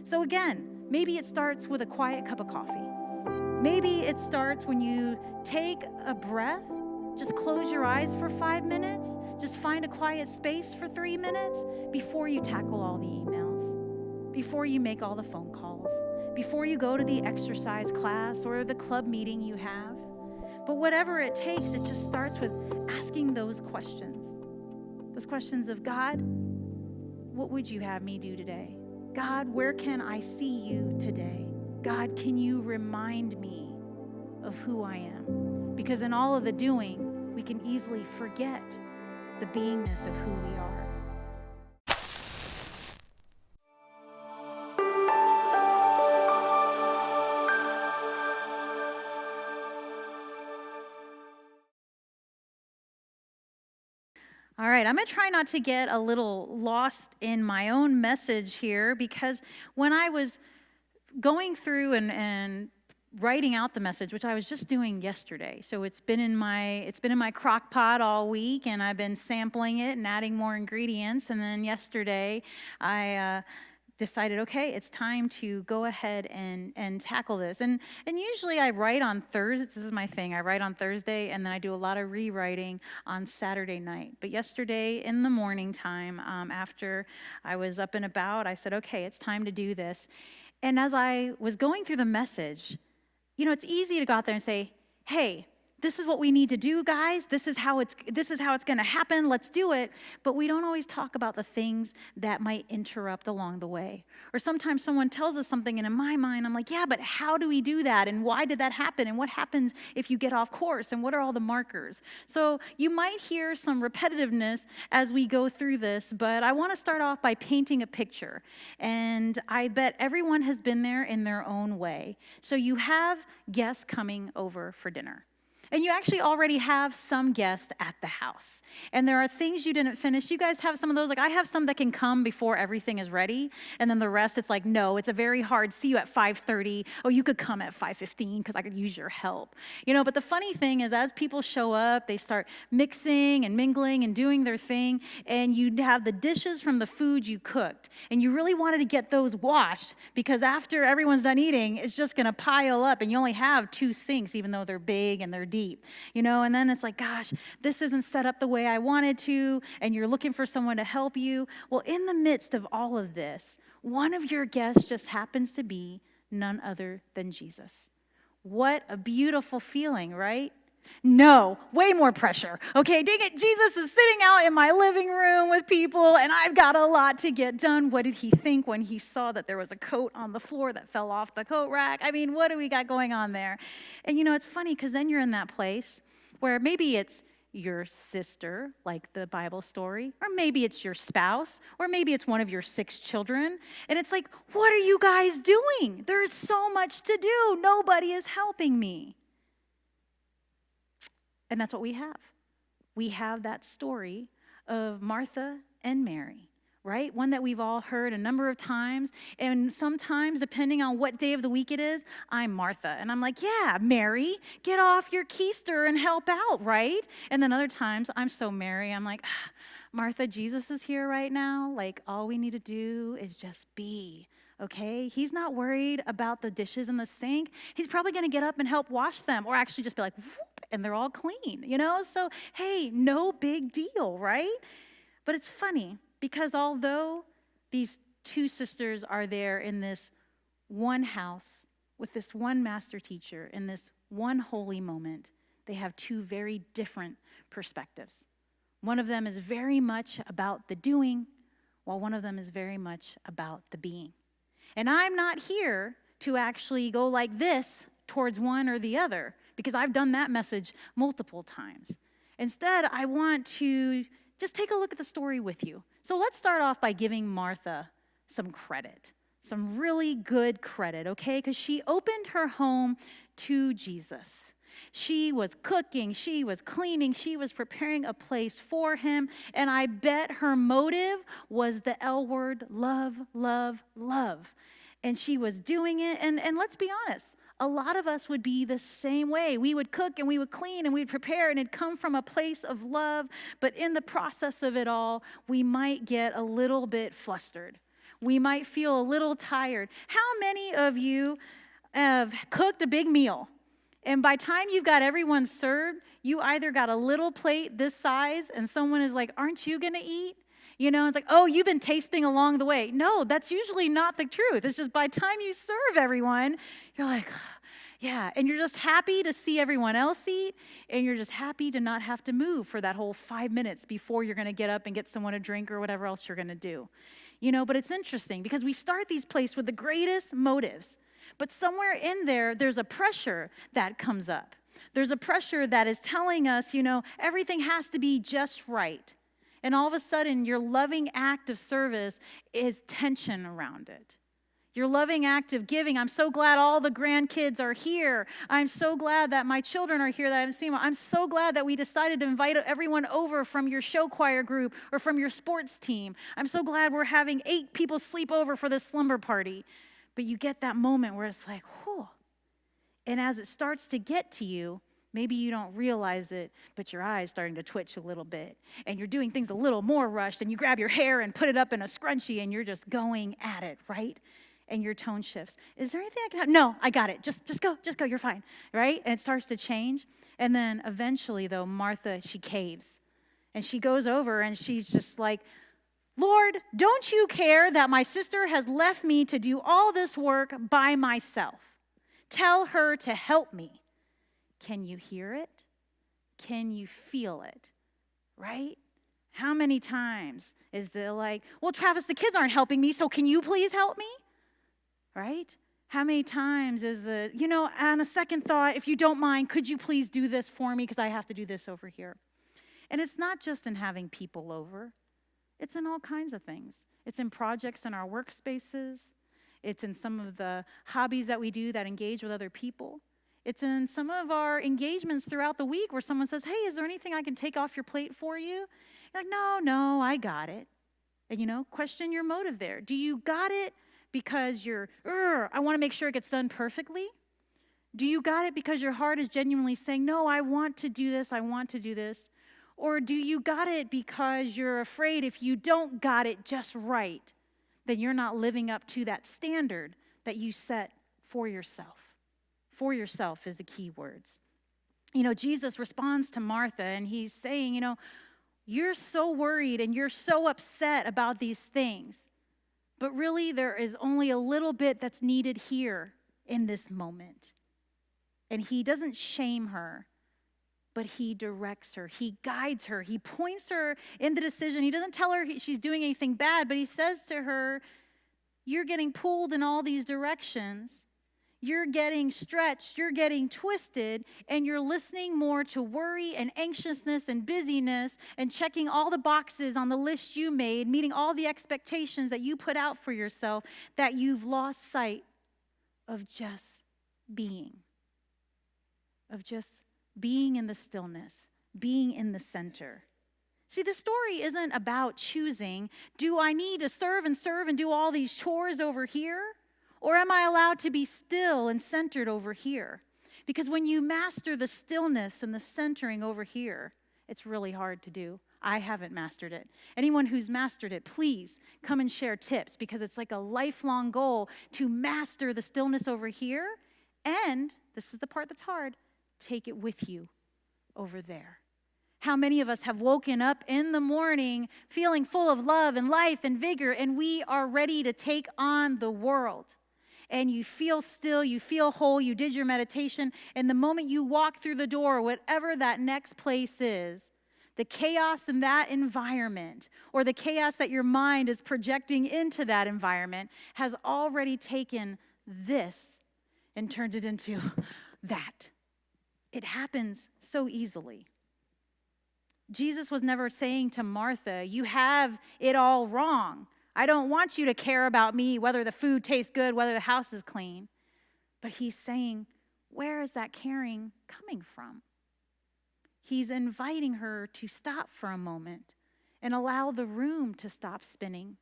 So again, maybe it starts with a quiet cup of coffee. Maybe it starts when you take a breath, just close your eyes for 5 minutes, just find a quiet space for 3 minutes before you tackle all the emails, before you make all the phone calls, before you go to the exercise class or the club meeting you have. But whatever it takes, it just starts with asking those questions. Those questions of, God, what would you have me do today? God, where can I see you today? God, can you remind me of who I am? Because in all of the doing, we can easily forget the beingness of who we are. All right, I'm going to try not to get a little lost in my own message here, because when I was going through and writing out the message, which I was just doing yesterday. So it's been in my crock pot all week, and I've been sampling it and adding more ingredients. And then yesterday, I decided, okay, it's time to go ahead and tackle this. And usually I write on Thursdays. This is my thing. I write on Thursday, and then I do a lot of rewriting on Saturday night. But yesterday in the morning time, after I was up and about, I said, okay, it's time to do this. And as I was going through the message, it's easy to go out there and say, hey, this is what we need to do, guys. This is how it's going to happen. Let's do it. But we don't always talk about the things that might interrupt along the way. Or sometimes someone tells us something, and in my mind, I'm like, yeah, but how do we do that? And why did that happen? And what happens if you get off course? And what are all the markers? So you might hear some repetitiveness as we go through this, but I want to start off by painting a picture. And I bet everyone has been there in their own way. So you have guests coming over for dinner. And you actually already have some guests at the house. And there are things you didn't finish. You guys have some of those. Like, I have some that can come before everything is ready. And then the rest, it's like, no, it's a very hard, see you at 5:30. Oh, you could come at 5:15 because I could use your help. But the funny thing is, as people show up, they start mixing and mingling and doing their thing. And you have the dishes from the food you cooked. And you really wanted to get those washed, because after everyone's done eating, it's just going to pile up. And you only have 2 sinks, even though they're big and they're deep. And then it's like, gosh, this isn't set up the way I wanted to, and you're looking for someone to help you. Well, in the midst of all of this, one of your guests just happens to be none other than Jesus. What a beautiful feeling, right? No, way more pressure. Okay, dang it, Jesus is sitting out in my living room with people, and I've got a lot to get done. What did he think when he saw that there was a coat on the floor that fell off the coat rack? I mean, what do we got going on there? And it's funny, because then you're in that place where maybe it's your sister, like the Bible story, or maybe it's your spouse, or maybe it's one of your 6 children, and it's like, what are you guys doing? There's so much to do. Nobody is helping me. And that's what we have. We have that story of Martha and Mary, right? One that we've all heard a number of times. And sometimes, depending on what day of the week it is, I'm Martha. And I'm like, yeah, Mary, get off your keister and help out, right? And then other times, I'm so Mary. I'm like, Martha, Jesus is here right now. Like, all we need to do is just be. Okay? He's not worried about the dishes in the sink. He's probably going to get up and help wash them, or actually just be like, whoop, and they're all clean, So, hey, no big deal, right? But it's funny, because although these 2 sisters are there in this one house with this one master teacher in this one holy moment, they have 2 very different perspectives. One of them is very much about the doing, while one of them is very much about the being. And I'm not here to actually go like this towards one or the other, because I've done that message multiple times. Instead, I want to just take a look at the story with you. So let's start off by giving Martha some credit, some really good credit, okay? Because she opened her home to Jesus. She was cooking, she was cleaning, she was preparing a place for him, and I bet her motive was the L word, love, love, love. And she was doing it, and let's be honest, a lot of us would be the same way. We would cook and we would clean and we'd prepare, and it'd come from a place of love, but in the process of it all, we might get a little bit flustered. We might feel a little tired. How many of you have cooked a big meal, and by the time you've got everyone served, you either got a little plate this size and someone is like, aren't you going to eat? It's like, oh, you've been tasting along the way. No, that's usually not the truth. It's just by the time you serve everyone, you're like, yeah, and you're just happy to see everyone else eat, and you're just happy to not have to move for that whole 5 minutes before you're going to get up and get someone a drink or whatever else you're going to do. But it's interesting because we start these places with the greatest motives, but somewhere in there, there's a pressure that comes up. There's a pressure that is telling us, everything has to be just right. And all of a sudden, your loving act of service is tension around it. Your loving act of giving, I'm so glad all the grandkids are here. I'm so glad that my children are here that I haven't seen them. I'm so glad that we decided to invite everyone over from your show choir group or from your sports team. I'm so glad we're having 8 people sleep over for this slumber party. But you get that moment where it's like, whew. And as it starts to get to you, maybe you don't realize it, but your eye's starting to twitch a little bit. And you're doing things a little more rushed, and you grab your hair and put it up in a scrunchie, and you're just going at it, right? And your tone shifts. Is there anything I can help? No, I got it. Just go, you're fine, right? And it starts to change. And then eventually, though, Martha, she caves. And she goes over, and she's just like, Lord, don't you care that my sister has left me to do all this work by myself? Tell her to help me. Can you hear it? Can you feel it? Right? How many times is it like, well, Travis, the kids aren't helping me, so can you please help me? Right? How many times is it, on a second thought, if you don't mind, could you please do this for me because I have to do this over here? And it's not just in having people over. It's in all kinds of things. It's in projects in our workspaces. It's in some of the hobbies that we do that engage with other people. It's in some of our engagements throughout the week where someone says, hey, is there anything I can take off your plate for you? You're like, no, I got it. And, question your motive there. Do you got it because I want to make sure it gets done perfectly? Do you got it because your heart is genuinely saying, no, I want to do this, I want to do this? Or do you got it because you're afraid if you don't got it just right, then you're not living up to that standard that you set for yourself? For yourself is the key words. Jesus responds to Martha and he's saying, you're so worried and you're so upset about these things, but really there is only a little bit that's needed here in this moment. And he doesn't shame her, but he directs her, he guides her, he points her in the decision. He doesn't tell her she's doing anything bad, but he says to her, you're getting pulled in all these directions. You're getting stretched, you're getting twisted, and you're listening more to worry and anxiousness and busyness and checking all the boxes on the list you made, meeting all the expectations that you put out for yourself, that you've lost sight of just being in the stillness, being in the center. See, the story isn't about choosing, do I need to serve and do all these chores over here? Or am I allowed to be still and centered over here? Because when you master the stillness and the centering over here, it's really hard to do. I haven't mastered it. Anyone who's mastered it, please come and share tips, because it's like a lifelong goal to master the stillness over here. And this is the part that's hard, take it with you over there. How many of us have woken up in the morning feeling full of love and life and vigor, and we are ready to take on the world? And you feel still, you feel whole, you did your meditation, and the moment you walk through the door, whatever that next place is, the chaos in that environment, or the chaos that your mind is projecting into that environment, has already taken this and turned it into that. It happens so easily. Jesus was never saying to Martha, you have it all wrong. I don't want you to care about me, whether the food tastes good, whether the house is clean. But he's saying, where is that caring coming from? He's inviting her to stop for a moment and allow the room to stop spinning.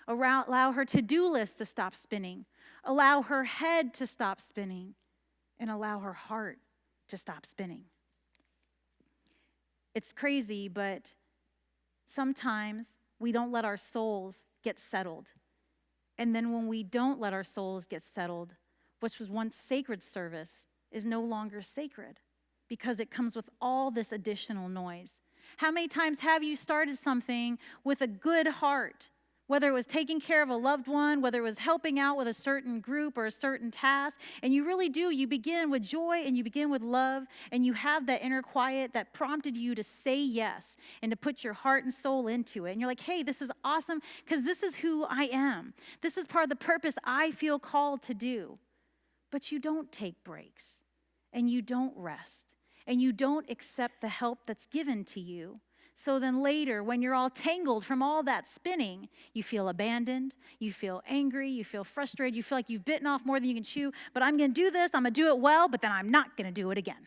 Allow her to-do list to stop spinning. Allow her head to stop spinning. And allow her heart to stop spinning. It's crazy, but sometimes we don't let our souls get settled. And then when we don't let our souls get settled, which was once sacred service is no longer sacred because it comes with all this additional noise. How many times have you started something with a good heart? Whether it was taking care of a loved one, whether it was helping out with a certain group or a certain task, and you really do. You begin with joy and you begin with love, and you have that inner quiet that prompted you to say yes and to put your heart and soul into it. And you're like, hey, this is awesome because this is who I am. This is part of the purpose I feel called to do. But you don't take breaks, and you don't rest, and you don't accept the help that's given to you. So then later, when you're all tangled from all that spinning, you feel abandoned, you feel angry, you feel frustrated, you feel like you've bitten off more than you can chew, but I'm going to do this, I'm going to do it well, but then I'm not going to do it again.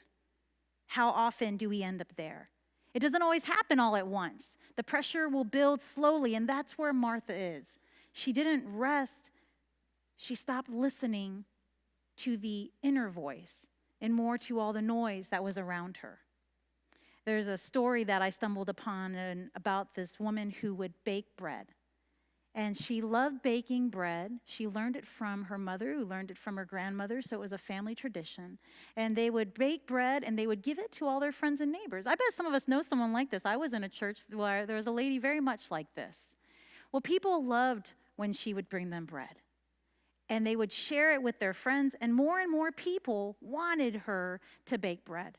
How often do we end up there? It doesn't always happen all at once. The pressure will build slowly, and that's where Martha is. She didn't rest. She stopped listening to the inner voice and more to all the noise that was around her. There's a story that I stumbled upon about this woman who would bake bread. And she loved baking bread. She learned it from her mother, who learned it from her grandmother, so it was a family tradition. And they would bake bread, and they would give it to all their friends and neighbors. I bet some of us know someone like this. I was in a church where there was a lady very much like this. Well, people loved when she would bring them bread. And they would share it with their friends, and more people wanted her to bake bread.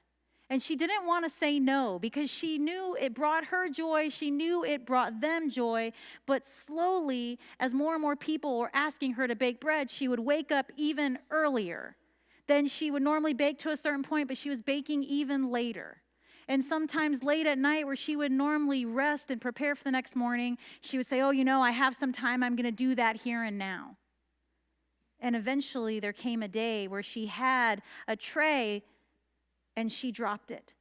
And she didn't want to say no because she knew it brought her joy. She knew it brought them joy. But slowly, as more and more people were asking her to bake bread, she would wake up even earlier. Then she would normally bake to a certain point, but she was baking even later. And sometimes late at night, where she would normally rest and prepare for the next morning, she would say, oh, I have some time. I'm going to do that here and now. And eventually there came a day where she had a tray and she dropped it.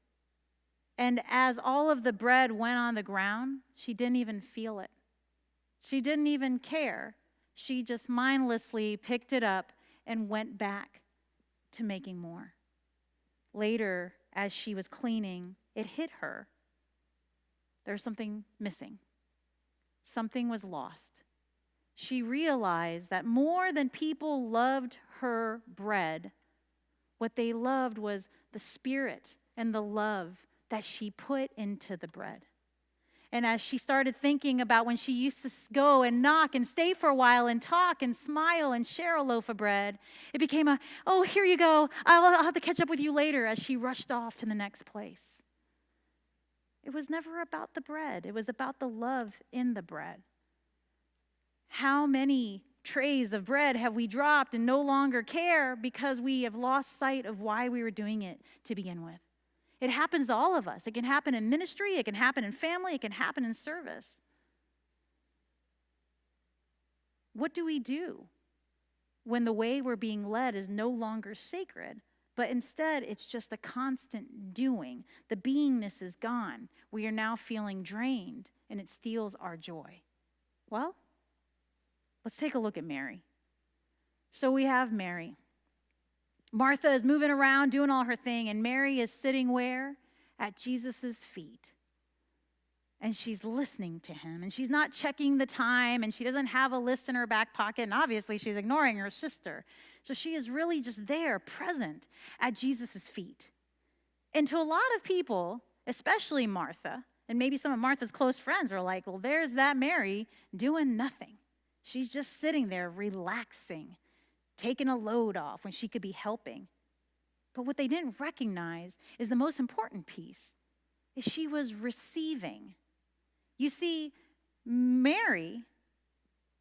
And as all of the bread went on the ground, she didn't even feel it. She didn't even care. She just mindlessly picked it up and went back to making more. Later, as she was cleaning, it hit her. There's something missing. Something was lost. She realized that more than people loved her bread, what they loved was the spirit and the love that she put into the bread. And as she started thinking about when she used to go and knock and stay for a while and talk and smile and share a loaf of bread, it became oh, here you go. I'll have to catch up with you later, as she rushed off to the next place. It was never about the bread. It was about the love in the bread. How many trays of bread have we dropped and no longer care because we have lost sight of why we were doing it to begin with? It happens to all of us. It can happen in ministry. It can happen in family. It can happen in service. What do we do when the way we're being led is no longer sacred, but instead it's just a constant doing? The beingness is gone. We are now feeling drained, and it steals our joy. Well, let's take a look at Mary. So we have Mary. Martha is moving around, doing all her thing, and Mary is sitting where? At Jesus' feet. And she's listening to him, and she's not checking the time, and she doesn't have a list in her back pocket, and obviously she's ignoring her sister. So she is really just there, present at Jesus' feet. And to a lot of people, especially Martha, and maybe some of Martha's close friends are like, well, there's that Mary doing nothing. She's just sitting there relaxing, taking a load off when she could be helping. But what they didn't recognize is the most important piece, is she was receiving. You see, Mary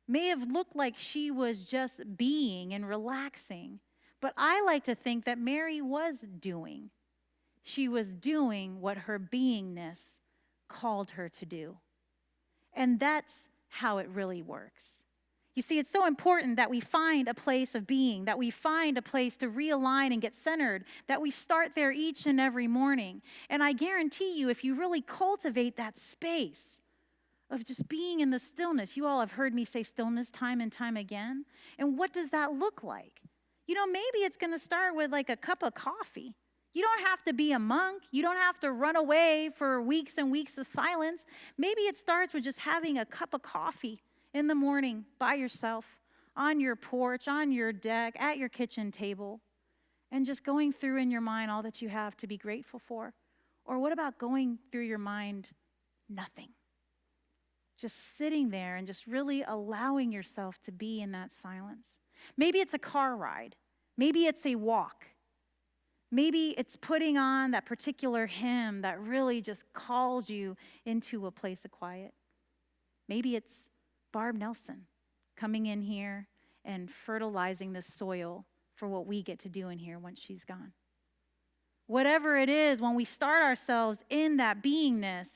may have looked like she was just being and relaxing, but I like to think that Mary was doing. She was doing what her beingness called her to do. And that's how it really works. You see, it's so important that we find a place of being, that we find a place to realign and get centered, that we start there each and every morning. And I guarantee you, if you really cultivate that space of just being in the stillness, you all have heard me say stillness time and time again. And what does that look like? Maybe it's going to start with like a cup of coffee. You don't have to be a monk. You don't have to run away for weeks and weeks of silence. Maybe it starts with just having a cup of coffee in the morning by yourself, on your porch, on your deck, at your kitchen table, and just going through in your mind all that you have to be grateful for? Or what about going through your mind nothing? Just sitting there and just really allowing yourself to be in that silence. Maybe it's a car ride. Maybe it's a walk. Maybe it's putting on that particular hymn that really just calls you into a place of quiet. Maybe it's Barb Nelson coming in here and fertilizing the soil for what we get to do in here once she's gone. Whatever it is, when we start ourselves in that beingness,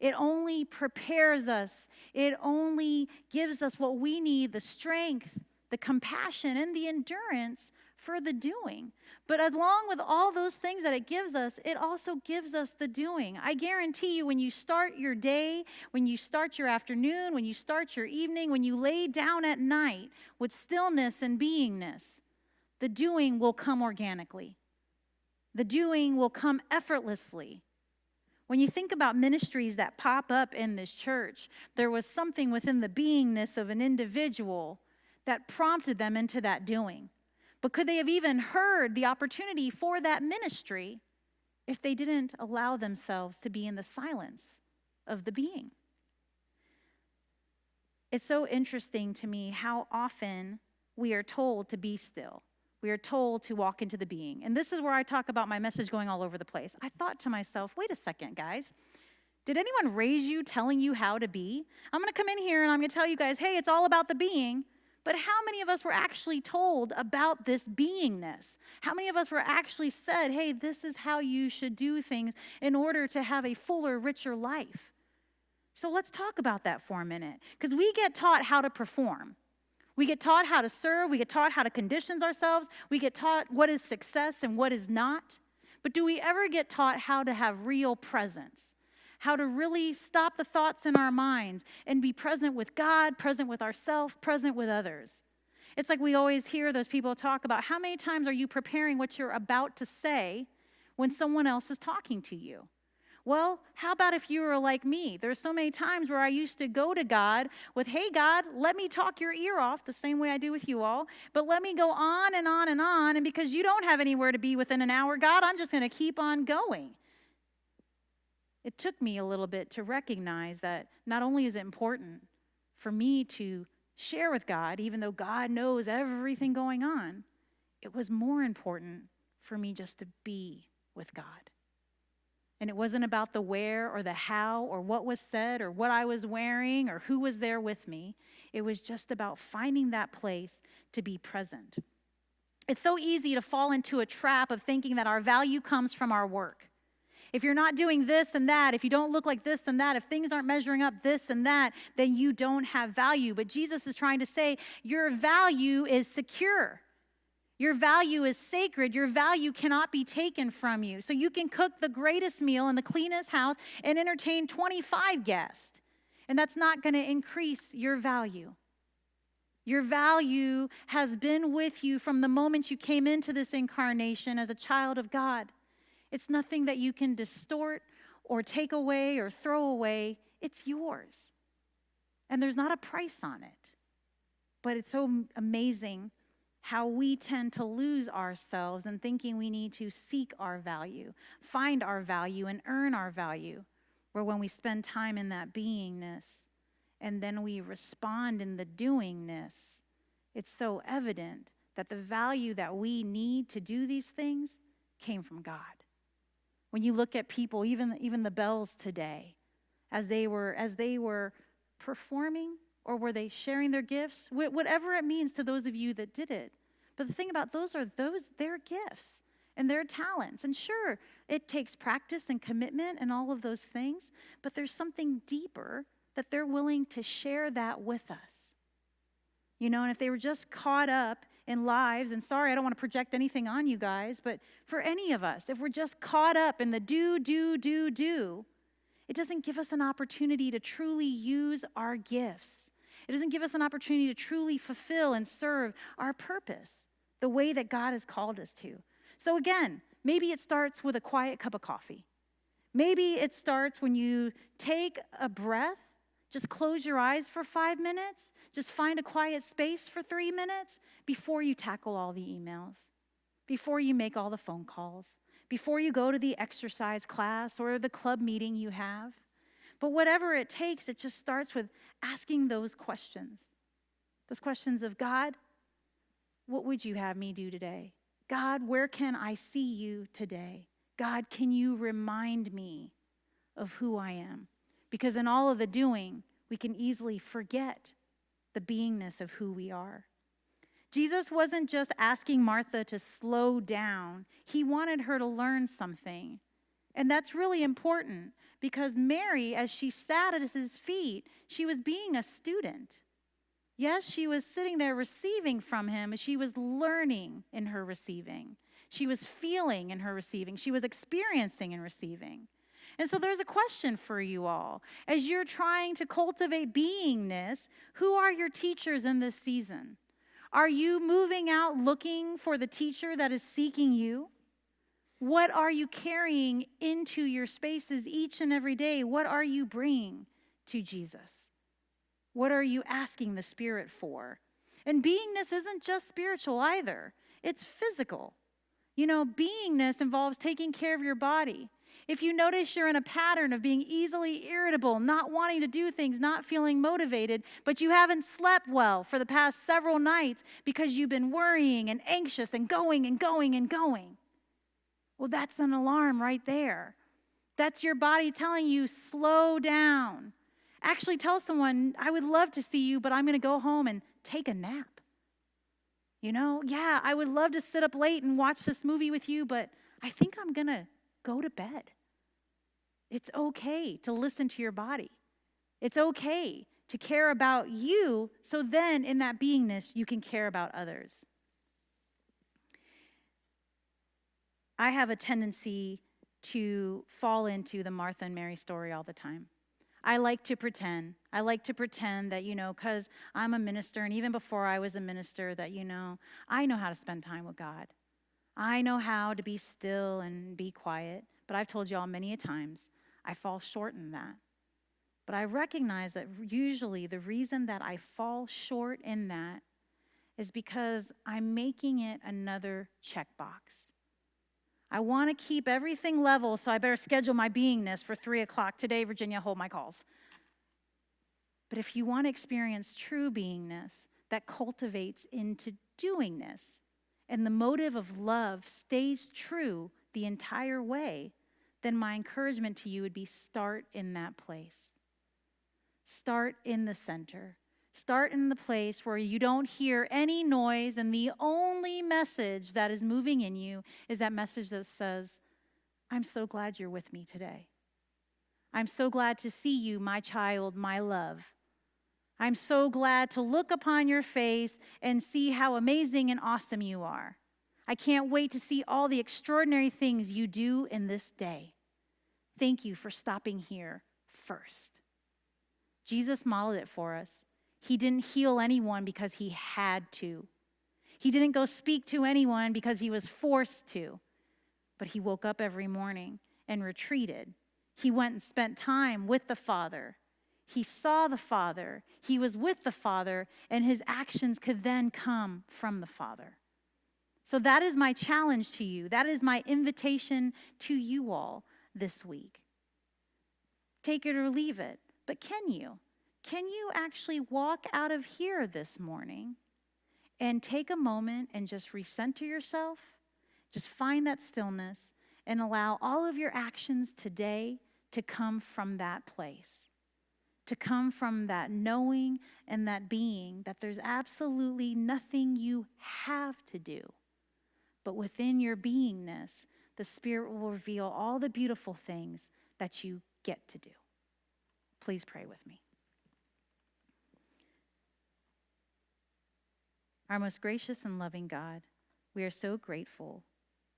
it only prepares us. It only gives us what we need, the strength, the compassion, and the endurance for the doing. But along with all those things that it gives us, it also gives us the doing. I guarantee you, when you start your day, when you start your afternoon, when you start your evening, when you lay down at night with stillness and beingness, the doing will come organically. The doing will come effortlessly. When you think about ministries that pop up in this church, there was something within the beingness of an individual that prompted them into that doing. But could they have even heard the opportunity for that ministry if they didn't allow themselves to be in the silence of the being? It's so interesting to me how often we are told to be still. We are told to walk into the being. And this is where I talk about my message going all over the place. I thought to myself, wait a second, guys. Did anyone raise you telling you how to be? I'm going to come in here and I'm going to tell you guys, hey, it's all about the being. But how many of us were actually told about this beingness? How many of us were actually said, hey, this is how you should do things in order to have a fuller, richer life? So let's talk about that for a minute. Because we get taught how to perform. We get taught how to serve. We get taught how to condition ourselves. We get taught what is success and what is not. But do we ever get taught how to have real presence? How to really stop the thoughts in our minds and be present with God, present with ourselves, present with others? It's like we always hear those people talk about, how many times are you preparing what you're about to say when someone else is talking to you? Well, how about if you were like me? There's so many times where I used to go to God with, hey, God, let me talk your ear off the same way I do with you all, but let me go on and on and on, and because you don't have anywhere to be within an hour, God, I'm just going to keep on going. It took me a little bit to recognize that not only is it important for me to share with God, even though God knows everything going on, it was more important for me just to be with God. And it wasn't about the where or the how or what was said or what I was wearing or who was there with me. It was just about finding that place to be present. It's so easy to fall into a trap of thinking that our value comes from our work. If you're not doing this and that, if you don't look like this and that, if things aren't measuring up this and that, then you don't have value. But Jesus is trying to say your value is secure. Your value is sacred. Your value cannot be taken from you. So you can cook the greatest meal in the cleanest house and entertain 25 guests. And that's not going to increase your value. Your value has been with you from the moment you came into this incarnation as a child of God. It's nothing that you can distort or take away or throw away. It's yours. And there's not a price on it. But it's so amazing how we tend to lose ourselves in thinking we need to seek our value, find our value, and earn our value. Where when we spend time in that beingness and then we respond in the doingness, it's so evident that the value that we need to do these things came from God. When you look at people, even the bells today, as they were performing, or were they sharing their gifts? Whatever it means to those of you that did it. But the thing about those their gifts and their talents. And sure, it takes practice and commitment and all of those things, but there's something deeper that they're willing to share that with us. You know, and if they were just caught up in lives, and sorry, I don't want to project anything on you guys, but for any of us, if we're just caught up in the do, it doesn't give us an opportunity to truly use our gifts. It doesn't give us an opportunity to truly fulfill and serve our purpose the way that God has called us to. So again, maybe it starts with a quiet cup of coffee. Maybe it starts when you take a breath, Just close your eyes for 5 minutes. Just find a quiet space for 3 minutes before you tackle all the emails, before you make all the phone calls, before you go to the exercise class or the club meeting you have. But whatever it takes, it just starts with asking those questions. Those questions of, God, what would you have me do today? God, where can I see you today? God, can you remind me of who I am? Because in all of the doing, we can easily forget the beingness of who we are. Jesus wasn't just asking Martha to slow down. He wanted her to learn something. And that's really important because Mary, as she sat at his feet, she was being a student. Yes, she was sitting there receiving from him, but she was learning in her receiving. She was feeling in her receiving. She was experiencing and receiving. And so there's a question for you all. As you're trying to cultivate beingness, who are your teachers in this season? Are you moving out looking for the teacher that is seeking you? What are you carrying into your spaces each and every day? What are you bringing to Jesus? What are you asking the Spirit for? And beingness isn't just spiritual either. It's physical. You know, beingness involves taking care of your body. If you notice you're in a pattern of being easily irritable, not wanting to do things, not feeling motivated, but you haven't slept well for the past several nights because you've been worrying and anxious and going and going and going, well, that's an alarm right there. That's your body telling you, slow down. Actually tell someone, I would love to see you, but I'm going to go home and take a nap. You know, yeah, I would love to sit up late and watch this movie with you, but I think I'm going to go to bed. It's okay to listen to your body. It's okay to care about you, so then in that beingness, you can care about others. I have a tendency to fall into the Martha and Mary story all the time. I like to pretend. I like to pretend that, because I'm a minister, and even before I was a minister, that, I know how to spend time with God. I know how to be still and be quiet. But I've told you all many a times, I fall short in that. But I recognize that usually the reason that I fall short in that is because I'm making it another checkbox. I want to keep everything level, so I better schedule my beingness for 3 o'clock today, Virginia, hold my calls. But if you want to experience true beingness that cultivates into doingness, and the motive of love stays true the entire way, then my encouragement to you would be start in that place. Start in the center. Start in the place where you don't hear any noise, and the only message that is moving in you is that message that says, I'm so glad you're with me today. I'm so glad to see you, my child, my love. I'm so glad to look upon your face and see how amazing and awesome you are. I can't wait to see all the extraordinary things you do in this day. Thank you for stopping here first. Jesus modeled it for us. He didn't heal anyone because he had to. He didn't go speak to anyone because he was forced to. But he woke up every morning and retreated. He went and spent time with the Father. He saw the Father. He was with the Father, and his actions could then come from the Father. So that is my challenge to you. That is my invitation to you all this week. Take it or leave it. But can you? Can you actually walk out of here this morning and take a moment and just recenter yourself? Just find that stillness and allow all of your actions today to come from that place, to come from that knowing and that being that there's absolutely nothing you have to do. But within your beingness, the Spirit will reveal all the beautiful things that you get to do. Please pray with me. Our most gracious and loving God, we are so grateful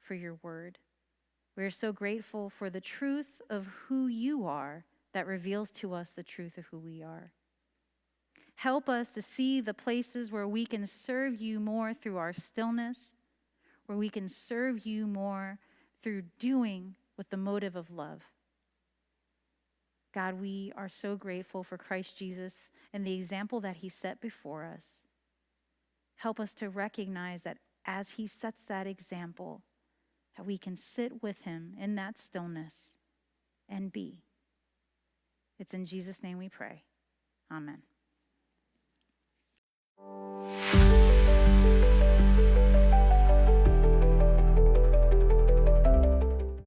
for your word. We are so grateful for the truth of who you are that reveals to us the truth of who we are. Help us to see the places where we can serve you more through our stillness, where we can serve you more through doing with the motive of love. God, we are so grateful for Christ Jesus and the example that he set before us. Help us to recognize that as he sets that example, that we can sit with him in that stillness and be. It's in Jesus' name we pray. Amen.